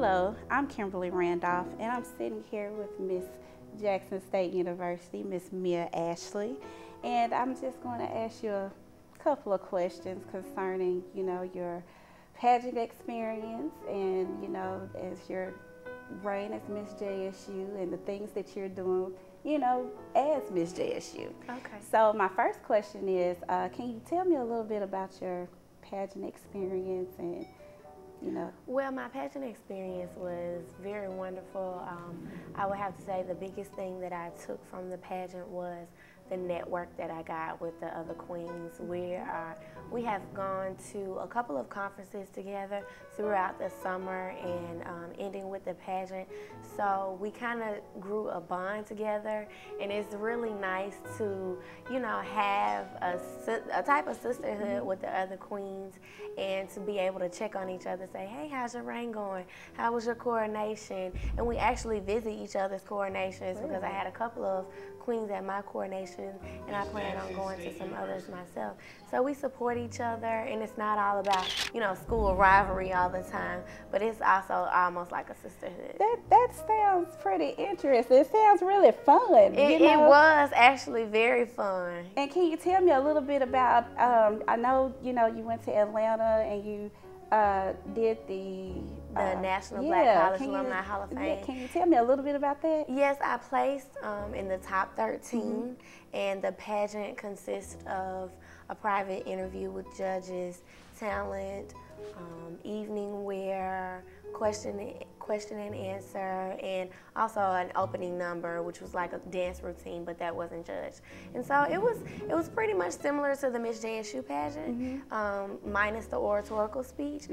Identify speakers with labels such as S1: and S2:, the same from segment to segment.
S1: Hello, I'm Kimberly Randolph, and I'm sitting here with Miss Jackson State University, Miss Mea Ashley, and I'm just going to ask you a couple of questions concerning, your pageant experience and, as your reign as Miss JSU and the things that you're doing, as Miss JSU.
S2: Okay.
S1: So my first question is, can you tell me a little bit about your pageant experience and,
S2: Well, my pageant experience was very wonderful. I would have to say the biggest thing that I took from the pageant was the network that I got with the other queens. We have gone to a couple of conferences together throughout the summer and ending with the pageant. So we kind of grew a bond together, and it's really nice to, have a type of sisterhood with the other queens and to be able to check on each other, say, hey, how's your reign going? How was your coronation? And we actually visit each other's coronations because I had a couple of queens at my coronation, and I plan on going to some others myself. So we support each other, and it's not all about, school rivalry all the time, but it's also almost like a sisterhood.
S1: That sounds pretty interesting. It sounds really fun.
S2: It was actually very fun.
S1: And can you tell me a little bit about, I know, you went to Atlanta and you did the
S2: National Black College Alumni Hall of Fame.
S1: Yeah, can you tell me a little bit about that?
S2: Yes, I placed in the top 13, and the pageant consists of a private interview with judges, talent, evening wear, question and answer, and also an opening number, which was like a dance routine, but that wasn't judged. And so it was pretty much similar to the Miss JSU pageant, minus the oratorical speech,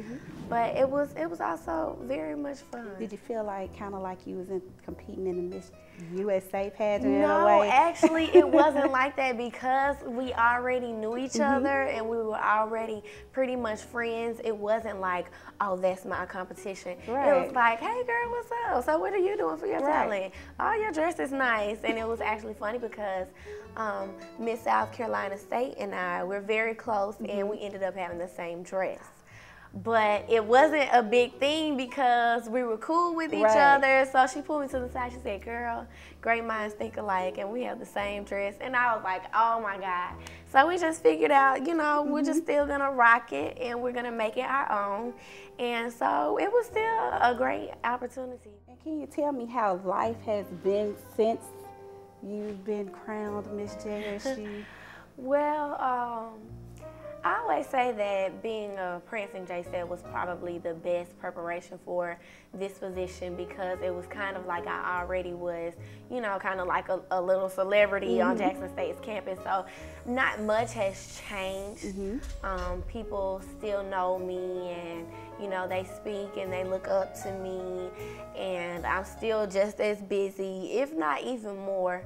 S2: but it was also very much fun.
S1: Did you feel kind of like you was competing in the Miss USA pageant in a
S2: No,
S1: way?
S2: actually it wasn't like that because we already knew each other and we were already pretty much friends. It wasn't like, oh, that's my competition.
S1: Right.
S2: It was like, hey girl, what's up? So what are you doing for your talent? Oh, your dress is nice. And it was actually funny because Miss South Carolina State and I, we're very close, and we ended up having the same dress. But it wasn't a big thing because we were cool with each other. So she pulled me to the side. She said, girl, great minds think alike, and we have the same dress. And I was like, oh my God. So we just figured out, we're just still going to rock it, and we're going to make it our own. And so it was still a great opportunity.
S1: And can you tell me how life has been since you've been crowned Miss JSU?
S2: Well, I always say that being a prancing J-Set was probably the best preparation for this position because it was kind of like I already was, kind of like a little celebrity on Jackson State's campus. So not much has changed. People still know me, and, they speak and they look up to me, and I'm still just as busy, if not even more.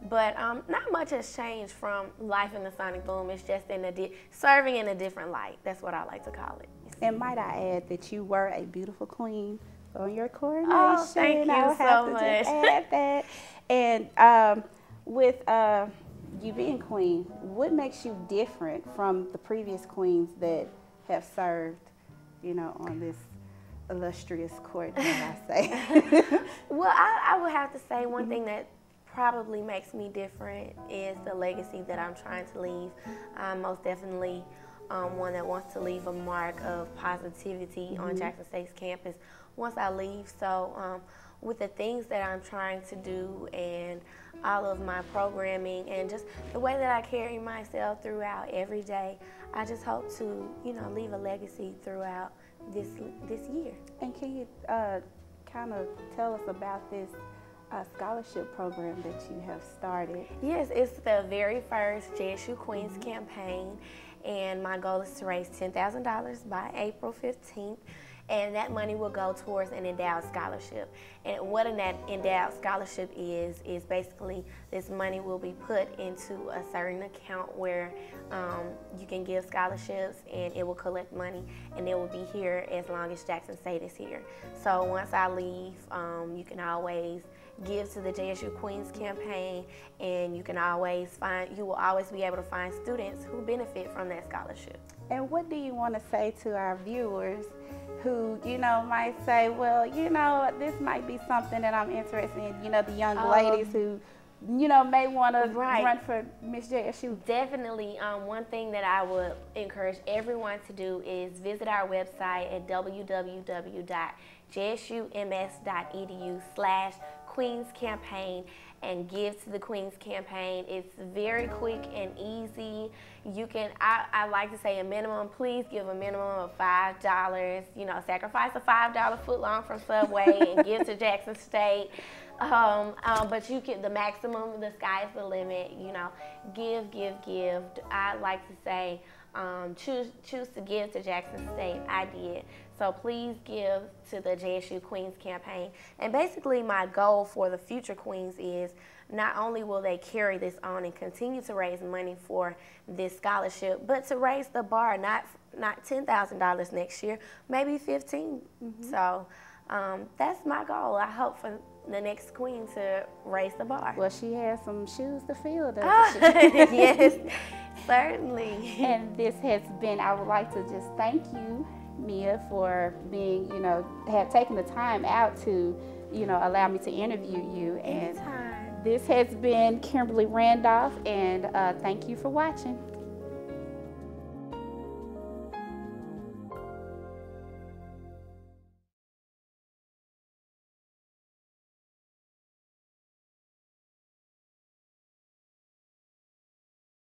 S2: But not much has changed from life in the Sonic Boom. It's just serving in a different light. That's what I like to call it.
S1: And might I add that you were a beautiful queen on your coronation.
S2: Oh, thank you
S1: I'll have to
S2: much.
S1: just add that. And with you being queen, what makes you different from the previous queens that have served, on this illustrious court, may I say?
S2: Well, I would have to say one thing that probably makes me different is the legacy that I'm trying to leave. I'm most definitely one that wants to leave a mark of positivity on Jackson State's campus once I leave. So with the things that I'm trying to do and all of my programming and just the way that I carry myself throughout every day, I just hope to, leave a legacy throughout this year.
S1: And can you kind of tell us about this scholarship program that you have started?
S2: Yes, it's the very first JSU Queens campaign, and my goal is to raise $10,000 by April 15th, and that money will go towards an endowed scholarship. And what an endowed scholarship is basically this money will be put into a certain account where you can give scholarships, and it will collect money, and it will be here as long as Jackson State is here. So once I leave, you can always give to the JSU Queens campaign, and you will always be able to find students who benefit from that scholarship.
S1: And what do you want to say to our viewers who, might say, well, this might be something that I'm interested in, the young ladies who, may want to run for Miss JSU?
S2: Definitely. One thing that I would encourage everyone to do is visit our website at www.jsums.edu/Queens Campaign and give to the Queens Campaign. It's very quick and easy. You can, I like to say a minimum, please give a minimum of $5. Sacrifice a $5 footlong from Subway and give to Jackson State. But you can, the maximum, the sky's the limit, give. I like to say, choose to give to Jackson State. I did. So please give to the JSU Queens Campaign. And basically my goal for the future Queens is not only will they carry this on and continue to raise money for this scholarship, but to raise the bar, not $10,000 next year, maybe $15,000. So that's my goal. I hope for the next queen to raise the bar.
S1: Well, she has some shoes to fill, doesn't she?
S2: Yes, certainly.
S1: And this has been, I would like to just thank you, Mea, for being, have taken the time out to, allow me to interview you.
S2: Anytime.
S1: And this has been Kimberly Randolph, and thank you for watching.